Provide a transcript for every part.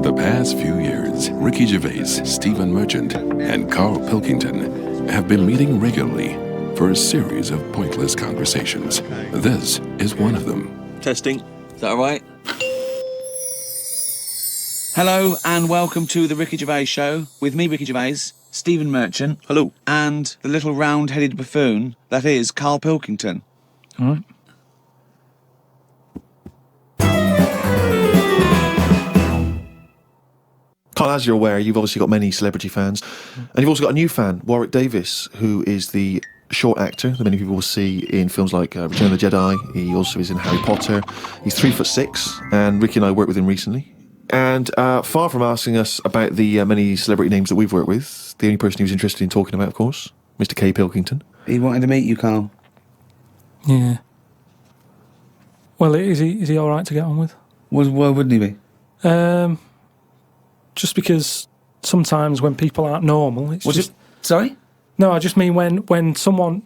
the past few years, Ricky Gervais, Stephen Merchant, and Carl Pilkington have been meeting regularly for a series of pointless conversations. This is one of them. Testing. Is that all right? Hello and welcome to the Ricky Gervais Show with me, Ricky Gervais, Stephen Merchant. Hello. And the little round-headed buffoon that is Carl Pilkington. All right. Carl, as you're aware, you've obviously got many celebrity fans, and you've also got a new fan, Warwick Davis, who is the short actor that many people will see in films like Return of the Jedi. He also is in Harry Potter. He's 3'6", and Ricky and I worked with him recently. And far from asking us about the many celebrity names that we've worked with, the only person he was interested in talking about, of course, Mr. K. Pilkington. He wanted to meet you, Carl. Yeah. Well, is he all right to get on with? Why wouldn't he be? Just because sometimes when people aren't normal, it's just... Sorry? No, I just mean when someone...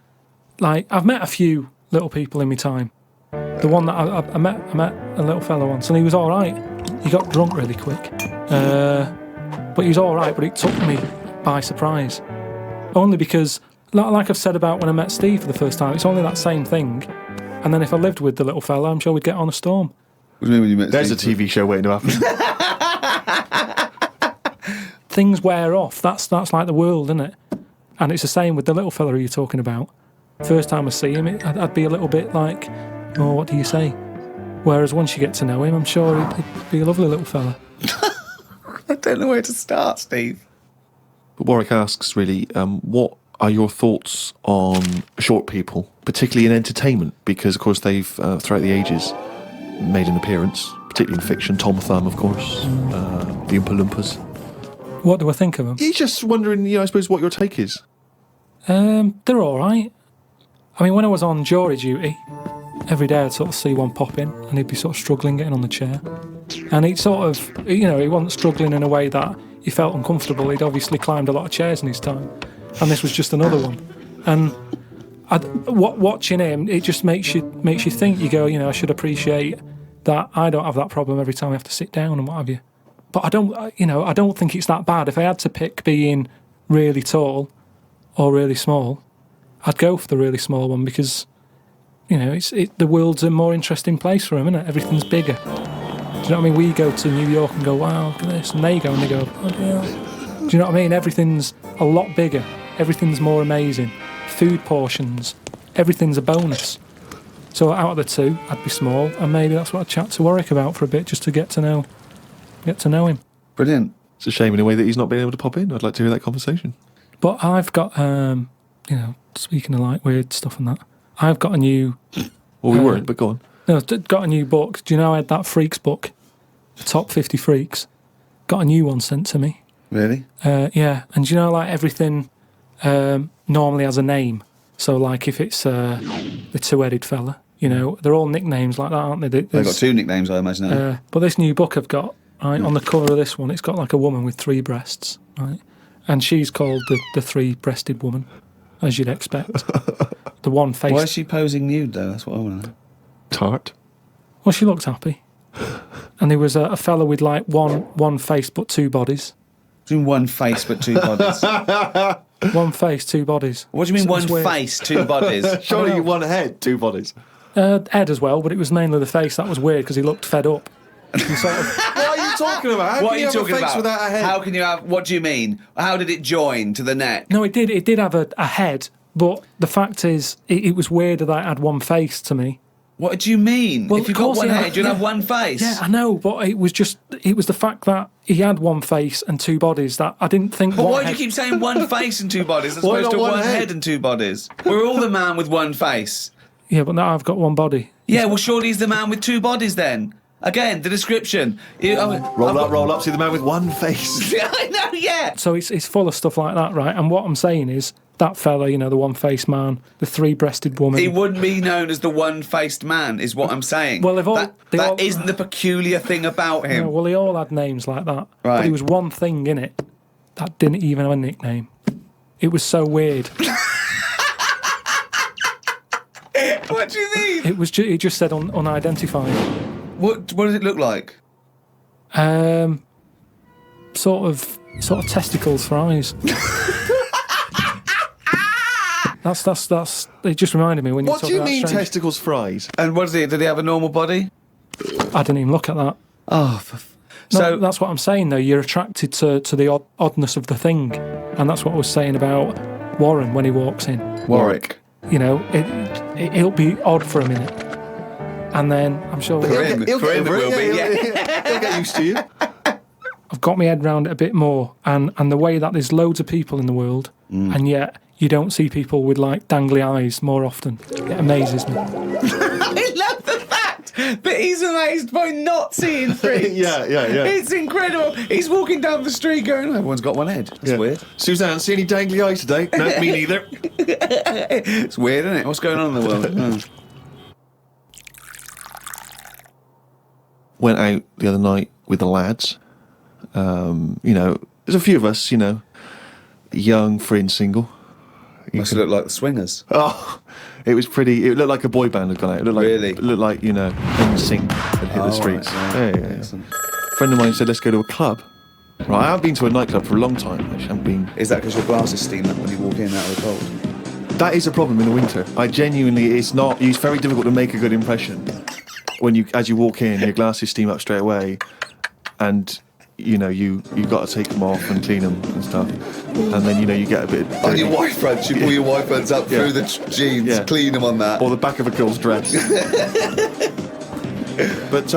Like, I've met a few little people in my time. The one that I met a little fella once, and he was all right. He got drunk really quick. But he was all right, but it took me by surprise. Only because, like I've said about when I met Steve for the first time, it's only that same thing. And then if I lived with the little fella, I'm sure we'd get on a storm. What do you mean when you met There's Steve? a TV show waiting to happen. Things wear off. That's like the world, isn't it? And it's the same with the little fella you're talking about. First time I see him, I'd be a little bit like, oh, what do you say? Whereas once you get to know him, I'm sure he'd be a lovely little fella. I don't know where to start, Steve. But Warwick asks, really, what are your thoughts on short people, particularly in entertainment? Because, of course, they've, throughout the ages, made an appearance, particularly in fiction. Tom Thumb, of course, the Oompa Loompas. What do I think of them? He's just wondering, I suppose, what your take is. They're all right. I mean, when I was on jury duty, every day I'd sort of see one pop in, and he'd be sort of struggling getting on the chair. And he'd sort of, he wasn't struggling in a way that he felt uncomfortable. He'd obviously climbed a lot of chairs in his time, and this was just another one. And watching him, it just makes you think. You go, I should appreciate that I don't have that problem every time I have to sit down and what have you. But I don't think it's that bad. If I had to pick being really tall or really small, I'd go for the really small one because, the world's a more interesting place for him, isn't it? Everything's bigger. Do you know what I mean? We go to New York and go, wow, look at this. And they go and they go, oh, yeah. Do you know what I mean? Everything's a lot bigger. Everything's more amazing. Food portions. Everything's a bonus. So out of the two, I'd be small, and maybe that's what I'd chat to Warwick about for a bit, just to get to know him. Brilliant. It's a shame in a way that he's not been able to pop in. I'd like to hear that conversation. But I've got, speaking of like weird stuff and that, I've got a new... Well, we weren't, but go on. No, got a new book. Do you know I had that Freaks book? The Top 50 Freaks. Got a new one sent to me. Really? Yeah. And do you know, like, everything normally has a name. So, like, if it's the two-headed fella, they're all nicknames like that, aren't they? They've got two nicknames, I imagine. But this new book I've got, right, on the cover of this one, it's got, like, a woman with three breasts, right? And she's called the three-breasted woman, as you'd expect. The one face. Why is she posing nude, though? That's what I want to know. Tart. Well, she looked happy. And there was a fella with, like, one face but two bodies. What do you mean one face but two bodies? One face, two bodies. What do you mean one face, two bodies? Surely you one head, two bodies. Ed as well, but it was mainly the face. That was weird because he looked fed up. He sort of... What are you talking about? What are you talking about? Without a head? How can you have... What do you mean? How did it join to the neck? No, it did have a head, but the fact is, it was weird that it had one face to me. What do you mean? Well, if you've got one head, you'd have one face. Yeah, I know, but it was the fact that he had one face and two bodies that I didn't think... But why do you keep saying one face and two bodies as opposed to one head and two bodies? We're all the man with one face. Yeah, but now I've got one body. Yeah, well, surely he's the man with two bodies then. Again, the description. Roll up, see the man with one face. I know, yeah. So it's full of stuff like that, right? And what I'm saying is, that fella, the one-faced man, the three-breasted woman... He wouldn't be known as the one-faced man, is what I'm saying. Well, that isn't the peculiar thing about him. Well, they all had names like that. Right. But there was one thing in it that didn't even have a nickname. It was so weird. What do you mean? It just said unidentified. What does it look like? sort of testicles for eyes. That's. It just reminded me when you. What do you mean testicles for eyes? And what is it? Did he have a normal body? I didn't even look at that. Oh, So that's what I'm saying, though. You're attracted to the oddness of the thing, and that's what I was saying about Warren when he walks in. Warwick. You know, it'll be odd for a minute, and then I'm sure He'll it will be, yeah. He'll get used to you. I've got my head around it a bit more, and the way that there's loads of people in the world, and yet you don't see people with like dangly eyes more often. It amazes me. I love the fact that he's amazed by not seeing freaks. Yeah. It's incredible. He's walking down the street going, everyone's got one head. That's weird. Suzanne, see any dangly eyes today? No, me neither. It's weird, isn't it? What's going on in the world? Went out the other night with the lads. You know, there's a few of us, you know, young, free and single. Must look like the Swingers. Oh, it was pretty. It looked like a boy band had gone out. It looked like, Really? It looked like, you know, NSYNC had hit the streets. Right, Yeah. A friend of mine said, let's go to a club. Right, I haven't been to a nightclub for a long time. Actually, I haven't been. Is that because your glasses steam up when you walk in out of the cold? That is a problem in the winter. I genuinely, it's very difficult to make a good impression when as you walk in, your glasses steam up straight away, and you know you've got to take them off and clean them and stuff, and then you know you get a bit dirty. On your white fronts, you pull your white fronts up through the jeans, clean them on that. Or the back of a girl's dress. But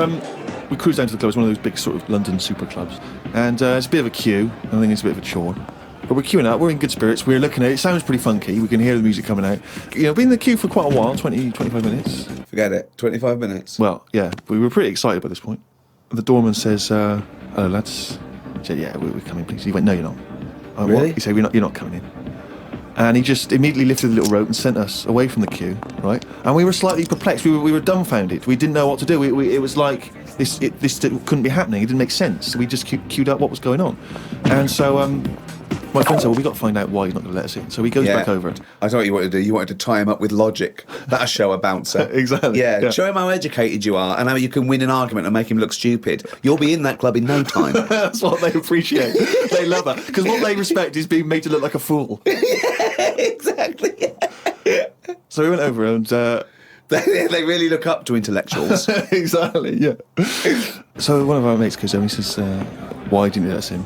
we cruised down to the club. It's one of those big sort of London super clubs, and it's a bit of a queue. I think it's a bit of a chore. But we're queuing up, we're in good spirits, we're looking at it, sounds pretty funky, we can hear the music coming out. You know, been in the queue for quite a while, 20, 25 minutes. Forget it, 25 minutes. Well, yeah, we were pretty excited by this point. The doorman says, hello lads. I said, yeah, we're coming please. He went, no you're not. I went, Really? What? He said, you're not coming in. And he just immediately lifted the little rope and sent us away from the queue, right? And we were slightly perplexed, we were dumbfounded, we didn't know what to do. It was like, this couldn't be happening, it didn't make sense. So we just queued up what was going on. And so, my friend said, well, we've got to find out why he's not going to let us in. So he goes back over. I know what you wanted to do. You wanted to tie him up with logic. That'll show a bouncer. Exactly. Yeah, show him how educated you are and how you can win an argument and make him look stupid. You'll be in that club in no time. That's what they appreciate. They love that. Because what they respect is being made to look like a fool. Yeah, exactly. So we went over and... They really look up to intellectuals. Exactly, yeah. So one of our mates goes over and he says, why didn't you let us in?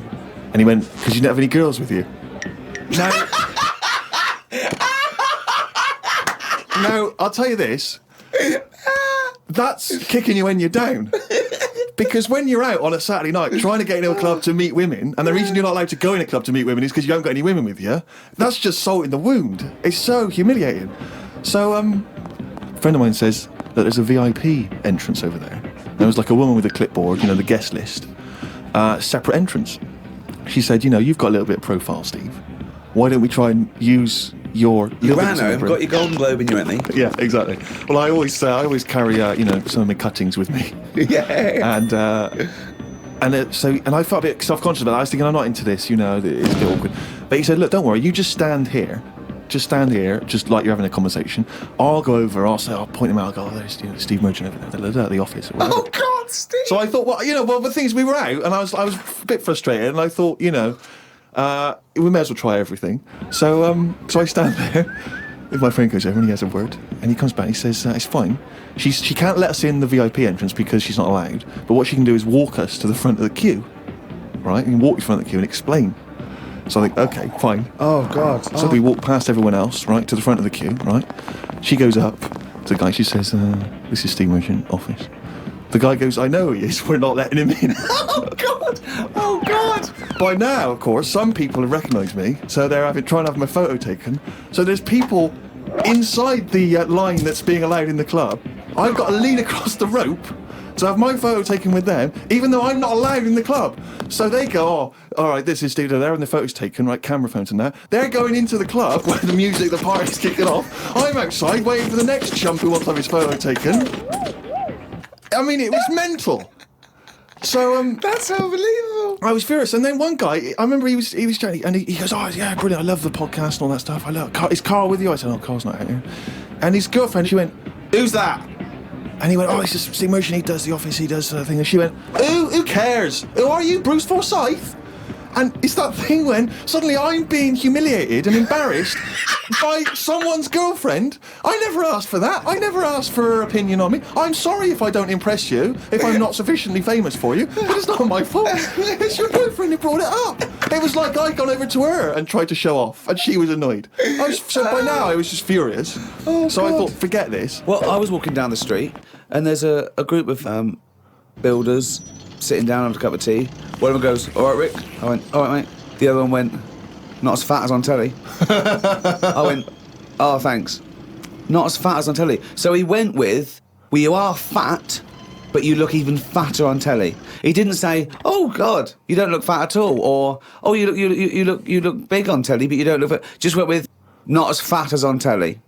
And he went, because you didn't have any girls with you. No. No, I'll tell you this. That's kicking you when you're down. Because when you're out on a Saturday night trying to get into a club to meet women, and the reason you're not allowed to go in a club to meet women is because you haven't got any women with you, that's just salt in the wound. It's so humiliating. So, a friend of mine says that there's a VIP entrance over there. There was like a woman with a clipboard, you know, the guest list. Separate entrance. She said, you know, you've got a little bit of profile, Steve. Why don't we try and use your... You ran home, got your Golden Globe in your knee. Yeah, exactly. Well, I always carry, you know, some of my cuttings with me. Yeah. And I felt a bit self-conscious about that. I was thinking, I'm not into this, you know, it's a bit awkward. But he said, look, don't worry, you just stand here. Just stand here, just like you're having a conversation. I'll go over, I'll point him out, I'll go, there's Steve Merchant over there, at the office. Or whatever. Oh, God, Steve! So I thought, well, the thing is, we were out, and I was a bit frustrated, and I thought, you know, we may as well try everything. So I stand there, if my friend goes over and he has a word, and he comes back and he says, it's fine. She can't let us in the VIP entrance because she's not allowed, but what she can do is walk us to the front of the queue, right? You can walk in front of the queue and explain. So I think, okay, fine. Oh, God. So we walk past everyone else, right, to the front of the queue, right? She goes up to the guy, she says, this is Steve Merchant office. The guy goes, I know he is, we're not letting him in. Oh, God! Oh, God! By now, of course, some people have recognised me, so they're trying to have my photo taken. So there's people inside the line that's being allowed in the club. I've got to lean across the rope to have my photo taken with them, even though I'm not allowed in the club. So they go, oh, all right, this is Steve there, and the photo's taken, right, camera phones and that. They're going into the club where the music, the party's kicking off. I'm outside waiting for the next chump who wants to have his photo taken. I mean, it was mental. So that's unbelievable. I was furious, and then one guy, I remember he was chatting, and he goes, "Oh yeah, brilliant! I love the podcast and all that stuff. I love. Is Carl with you?" I said, "Oh, Carl's not out here." And his girlfriend, she went, "Who's that?" And he went, "Oh, it's just Steve Merchant. He does the office. He does the thing." And she went, "Who cares? Who are you, Bruce Forsyth?" And it's that thing when suddenly I'm being humiliated and embarrassed by someone's girlfriend. I never asked for that. I never asked for her opinion on me. I'm sorry if I don't impress you, if I'm not sufficiently famous for you, but it's not my fault. It's your boyfriend who brought it up. It was like I'd gone over to her and tried to show off, and she was annoyed. So by now I was just furious. So I thought, forget this. Well, I was walking down the street, and there's a group of builders sitting down having a cup of tea. One of them goes, "All right, Rick." I went, "All right, mate." The other one went, "Not as fat as on telly." I went, "Oh, thanks. Not as fat as on telly." So he went with, "Well, you are fat, but you look even fatter on telly." He didn't say, "Oh God, you don't look fat at all," or "Oh, you look big on telly, but you don't look fat." Just went with, "Not as fat as on telly."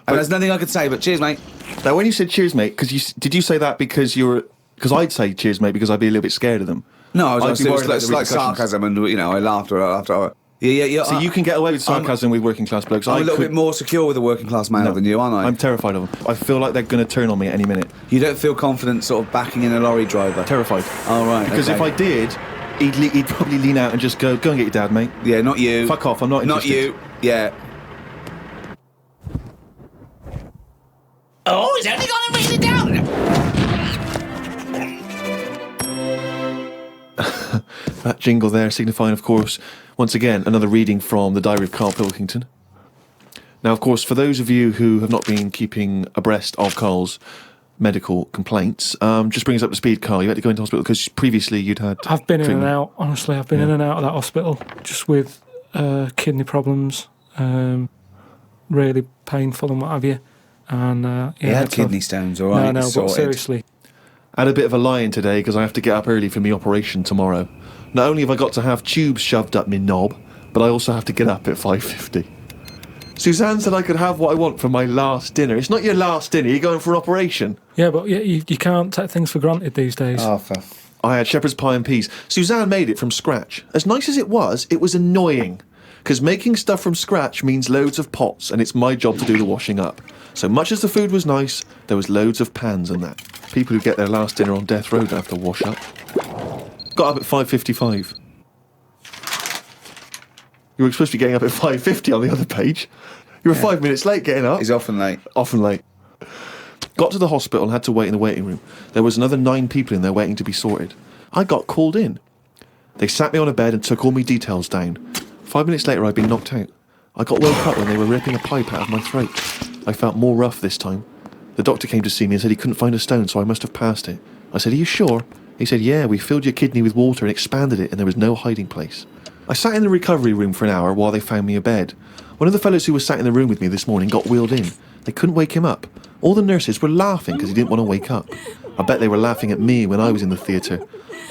And there's nothing I could say, but cheers, mate. Now, when you said cheers, mate, did you say that because you were... Because I'd say cheers, mate, because I'd be a little bit scared of them. No, I was I'd be worried about it's the like repercussions. sarcasm, and I laughed after. Yeah. So you can get away with sarcasm with working class blokes. I'm a little bit more secure with a working class male than you, aren't I? I'm terrified of them. I feel like they're going to turn on me at any minute. You don't feel confident sort of backing in a lorry driver? Terrified. Oh, right. Because okay. if I did, he'd probably lean out and just go and get your dad, mate. Yeah, not you. Fuck off, I'm not interested. Not you. Yeah. Oh, he's only gonna bring it down. That jingle there signifying, of course, once again, another reading from the Diary of Carl Pilkington. Now, of course, for those of you who have not been keeping abreast of Carl's medical complaints, just bring us up to speed, Carl. You had to go into hospital because previously you'd had I've been in treatment. and out, honestly. I've been in and out of that hospital just with kidney problems, really painful and what have you. And He had kidney stones, all right? No, but sorted. seriously. I had a bit of a lie-in today because I have to get up early for my operation tomorrow. Not only have I got to have tubes shoved up my knob, but I also have to get up at 5:50. Suzanne said I could have what I want for my last dinner. It's not your last dinner, you're going for an operation. Yeah, but you can't take things for granted these days. Oh, I had shepherd's pie and peas. Suzanne made it from scratch. As nice as it was annoying. Because making stuff from scratch means loads of pots, and it's my job to do the washing up. So much as the food was nice, there was loads of pans and that. People who get their last dinner on death row don't have to wash up. Got up at 5:55. You were supposed to be getting up at 5:50 on the other page. You were 5 minutes late getting up. He's often late. Often late. Got to the hospital and had to wait in the waiting room. There was another 9 people in there waiting to be sorted. I got called in. They sat me on a bed and took all my details down. 5 minutes later, I'd been knocked out. I got woke up when they were ripping a pipe out of my throat. I felt more rough this time. The doctor came to see me and said he couldn't find a stone, so I must have passed it. I said, "Are you sure?" He said, "Yeah, we filled your kidney with water and expanded it, and there was no hiding place." I sat in the recovery room for an hour while they found me a bed. One of the fellows who was sat in the room with me this morning got wheeled in. They couldn't wake him up. All the nurses were laughing because he didn't want to wake up. I bet they were laughing at me when I was in the theatre.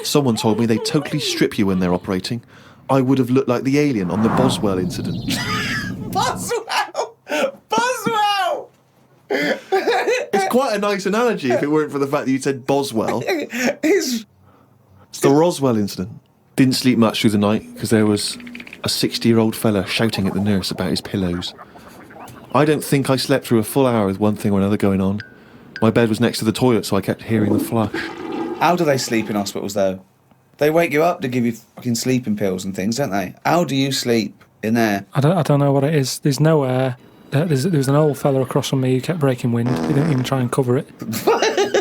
Someone told me they totally strip you when they're operating. I would have looked like the alien on the Boswell incident. Boswell! Boswell! It's quite a nice analogy if it weren't for the fact that you said Boswell. It's The Roswell incident. Didn't sleep much through the night because there was a 60-year-old fella shouting at the nurse about his pillows. I don't think I slept through a full hour with one thing or another going on. My bed was next to the toilet, so I kept hearing the flush. How do they sleep in hospitals, though? They wake you up to give you fucking sleeping pills and things, don't they? How do you sleep in there? I don't know what it is. There's no air. There's an old fella across from me who kept breaking wind. He didn't even try and cover it.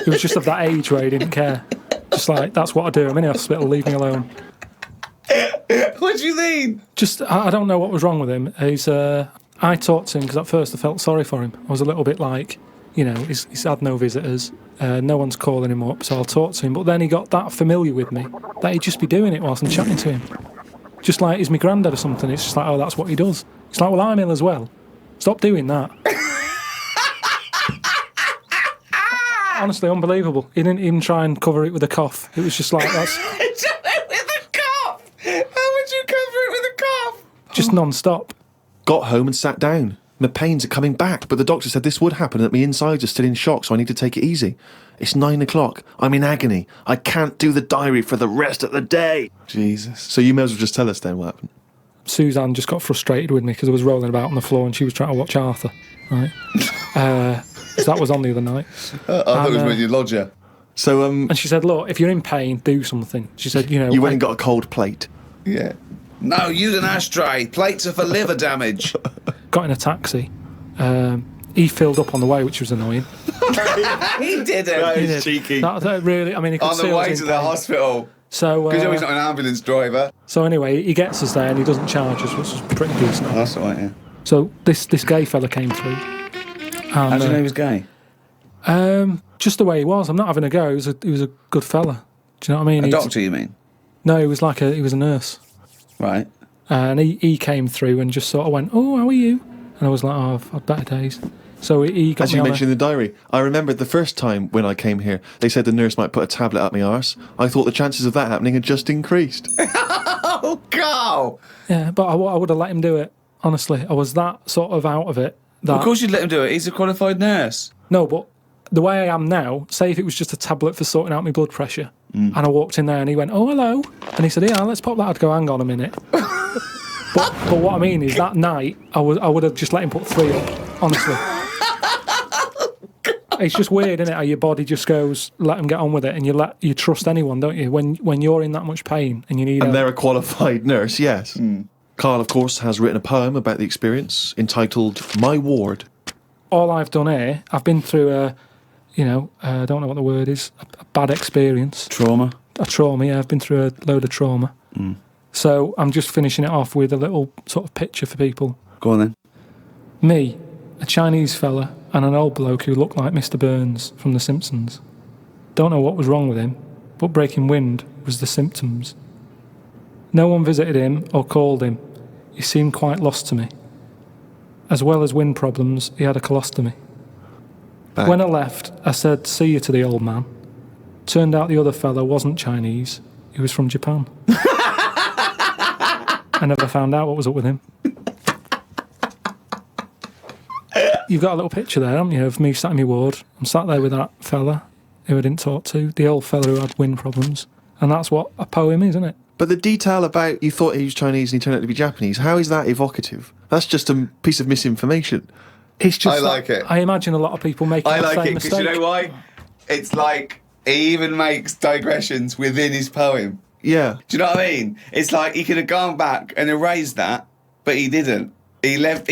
He was just of that age where he didn't care. Just like, that's what I do. I'm in the hospital, leave me alone. What do you mean? Just, I don't know what was wrong with him. I talked to him because at first I felt sorry for him. I was a little bit like, he's had no visitors. No one's calling him up, so I'll talk to him. But then he got that familiar with me that he'd just be doing it whilst I'm chatting to him. Just like he's my granddad or something. It's just like, oh, that's what he does. It's like, well, I'm ill as well. Stop doing that. Honestly, unbelievable. He didn't even try and cover it with a cough. It was just like, that's... With a cough! How would you cover it with a cough? just non-stop. Got home and sat down. My pains are coming back, but the doctor said this would happen and that my insides are still in shock, so I need to take it easy. It's 9 o'clock. I'm in agony. I can't do the diary for the rest of the day. Jesus. So you may as well just tell us then what happened. Suzanne just got frustrated with me because I was rolling about on the floor and she was trying to watch Arthur, right? So that was on the other night. I thought it was with your lodger. So, And she said, look, if you're in pain, do something. She said, you went and got a cold plate. Yeah. No, use an ashtray. Plates are for liver damage. Got in a taxi. He filled up on the way, which was annoying. He didn't. That He is did. cheeky. That really, I mean, he could On see the I was way in to the pain. hospital. So, Because he's not an ambulance driver. so anyway, he gets us there and he doesn't charge us, which is pretty decent. That's all right, yeah. So this gay fella came through. How And, do you know he was gay? just the way he was. I'm not having a go. He was a good fella. Do you know what I mean? A He's- doctor, you mean? No, he was a nurse. Right. And he came through and just sort of went, "Oh, how are you?" And I was like, "Oh, I've had better days." So he got As me you on mentioned in the diary, I remember the first time when I came here, they said the nurse might put a tablet up my arse. I thought the chances of that happening had just increased. Oh, Carl! Yeah, but I would have let him do it. Honestly, I was that sort of out of it. That Of course you'd let him do it. He's a qualified nurse. no, but the way I am now, say if it was just a tablet for sorting out my blood pressure, and I walked in there and he went, "Oh, hello," and he said, "Yeah, let's pop that." I'd go, "Hang on a minute." but what I mean is that night I would have just let him put 3 up. Honestly. It's just weird, isn't it? How your body just goes, let them get on with it, and you trust anyone, don't you? When you're in that much pain and you need And help. they're a qualified nurse, yes. Carl, of course, has written a poem about the experience entitled My Ward. All I've done here, I've been through I don't know what the word is, a bad experience, Trauma. a trauma. Yeah, I've been through a load of trauma. So I'm just finishing it off with a little sort of picture for people. Go on then. Me, a Chinese fella, and an old bloke who looked like Mr. Burns from The Simpsons. Don't know what was wrong with him, but breaking wind was the symptoms. No one visited him or called him. He seemed quite lost to me. As well as wind problems, he had a colostomy. Back. When I left, I said, "See you" to the old man. Turned out the other fella wasn't Chinese. He was from Japan. I never found out what was up with him. You've got a little picture there, haven't you, of me sat in my ward. I'm sat there with that fella who I didn't talk to, the old fella who had wind problems. And that's what a poem is, isn't it? But the detail about you thought he was Chinese and he turned out to be Japanese, how is that evocative? That's just a piece of misinformation. It's just I like it. I imagine a lot of people making I the like same it because mistake. you know why? It's like he even makes digressions within his poem. Yeah. Do you know what I mean? It's like he could have gone back and erased that, but he didn't. He left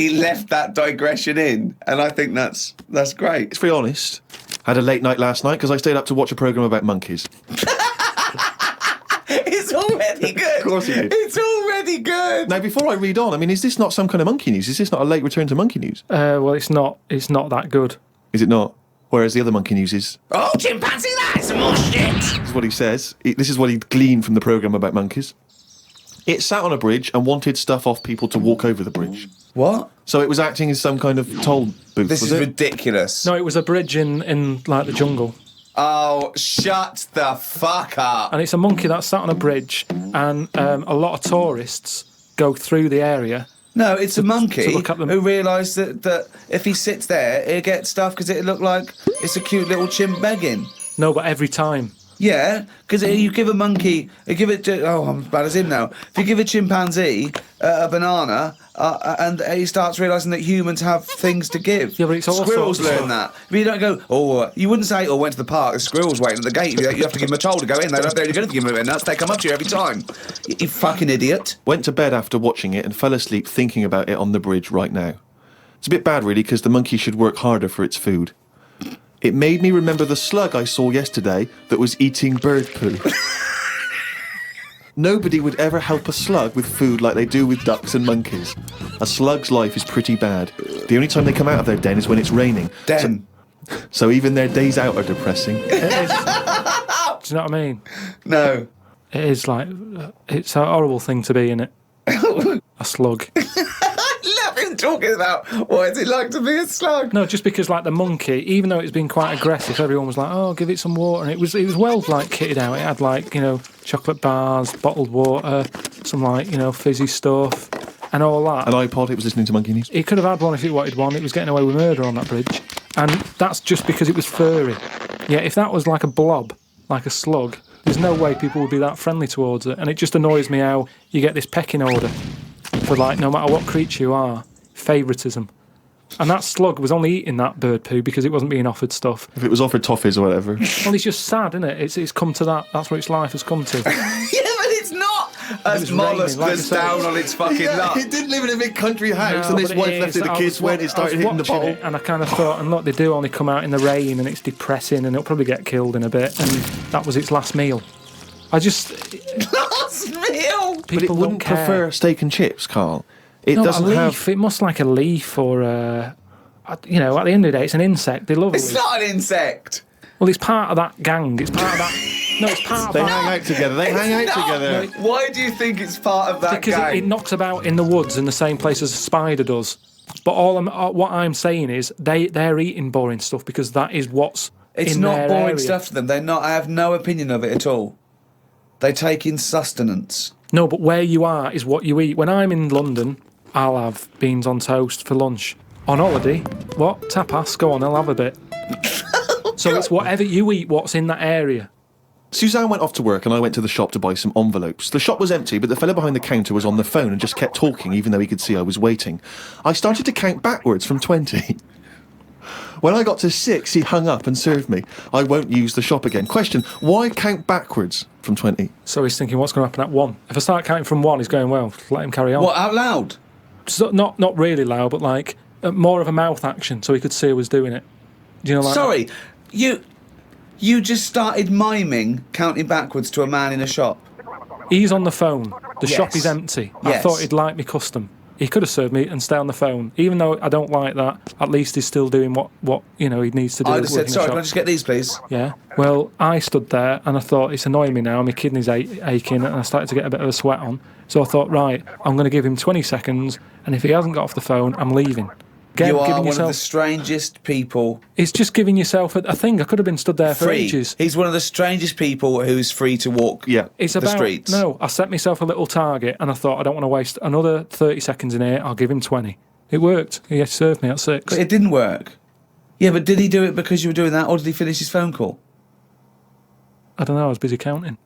that digression in, and I think that's great. It's very honest. Had a late night last night because I stayed up to watch a programme about monkeys. It's already good. Of course he did. It's already good. Now, before I read on, I mean, is this not some kind of monkey news? Is this not a late return to monkey news? Well, it's not that good. Is it not? Whereas the other monkey news is, Oh, chimpanzee, that's some more shit. this is what he says. This is what he gleaned from the programme about monkeys. It sat on a bridge and wanted stuff off people to walk over the bridge. What? So it was acting as some kind of toll booth, This was is it? No, ridiculous. it was a bridge in like the jungle. Oh, shut the fuck up. And it's a monkey that sat on a bridge, and a lot of tourists go through the area. No, it's a monkey to look at them. who realised that if he sits there, he'll get stuff because it look like it's a cute little chimp begging. No, but every time. Yeah, because you give a monkey, you give it. I'm as bad as him now. If you give a chimpanzee a banana, and he starts realising that humans have things to give. Yeah, but it's all squirrels sorts of learn that. If you don't go, you wouldn't say, went to the park. The squirrels waiting at the gate. You have to give them a toll to go in. They're only going to give them a nuts. They come up to you every time. You fucking idiot. Went to bed after watching it and fell asleep thinking about it on the bridge right now. It's a bit bad, really, because the monkey should work harder for its food. It made me remember the slug I saw yesterday that was eating bird poo. Nobody would ever help a slug with food like they do with ducks and monkeys. A slug's life is pretty bad. The only time they come out of their den is when it's raining. Den. So even their days out are depressing. It is. Do you know what I mean? No. It is like, it's a horrible thing to be, innit? A slug. I love him talking about what is it like to be a slug. No, just because like the monkey, even though it's been quite aggressive, everyone was like, "Oh, give it some water," and it was well like kitted out. It had like chocolate bars, bottled water, some like fizzy stuff, and all that. An iPod, it was listening to Monkey News. He could have had one if he wanted one. It was getting away with murder on that bridge, and that's just because it was furry. Yeah, if that was like a blob, like a slug, there's no way people would be that friendly towards it. And it just annoys me how you get this pecking order for like no matter what creature you are, favouritism. And that slug was only eating that bird poo because it wasn't being offered stuff. If it was offered toffees or whatever. Well, it's just sad, isn't it? It's come to that. That's what its life has come to. Yeah, but it's not. As was mollusk raining, like I that's say. down on its fucking Yeah, luck. he didn't live in a big country house, No, and his but it wife left is. it. The I kids was went. It started hitting the watching bottle. it, and I kind of thought, and look, they do only come out in the rain, and it's depressing, and it'll probably get killed in a bit. And that was its last meal. I just Last meal! But it people wouldn't don't care. prefer steak and chips, Carl. It No, but doesn't a have. leaf. It must like a leaf or you know. At the end of the day, it's an insect. They love a It's leaf. not an insect. Well, it's part of that gang. It's part of that. No, it's part of They that. hang out together. They hang out No. together. Why do you think it's part of that Because gang? it knocks about in the woods in the same place as a spider does. But what I'm saying is they're eating boring stuff because that is what's It's in not their boring area. stuff to them. They're not. I have no opinion of it at all. They take in sustenance. No, but where you are is what you eat. When I'm in London, I'll have beans on toast for lunch. On holiday, what? Tapas? Go on, I'll have a bit. So it's whatever you eat, what's in that area. Suzanne went off to work and I went to the shop to buy some envelopes. The shop was empty, but the fella behind the counter was on the phone and just kept talking, even though he could see I was waiting. I started to count backwards from 20. When I got to 6, he hung up and served me. I won't use the shop again. Question, why count backwards from 20? So he's thinking, what's going to happen at 1? If I start counting from 1, he's going, well, let him carry on. What, out loud? So, not really loud, but like more of a mouth action, so he could see I was doing it. Do you know, like Sorry, you just started miming counting backwards to a man in a shop. He's on the phone. The shop Yes. is empty. I Yes. thought he'd like me custom. He could have served me and stay on the phone. Even though I don't like that, at least he's still doing what he needs to do. I'd have said, working sorry, shop. can I just get these, please? Yeah. Well, I stood there and I thought, it's annoying me now. My kidneys aching and I started to get a bit of a sweat on. So I thought, right, I'm going to give him 20 seconds, and if he hasn't got off the phone, I'm leaving. Again, You are giving one yourself, of the strangest people. It's just giving yourself a thing. I could have been stood there for Free. ages. He's one of the strangest people who's free to walk Yeah. It's the about streets. no. I set myself a little target, and I thought I don't want to waste another 30 seconds in here. I'll give him 20. It worked. He served me at 6. But it didn't work. Yeah, but did he do it because you were doing that, or did he finish his phone call? I don't know. I was busy counting.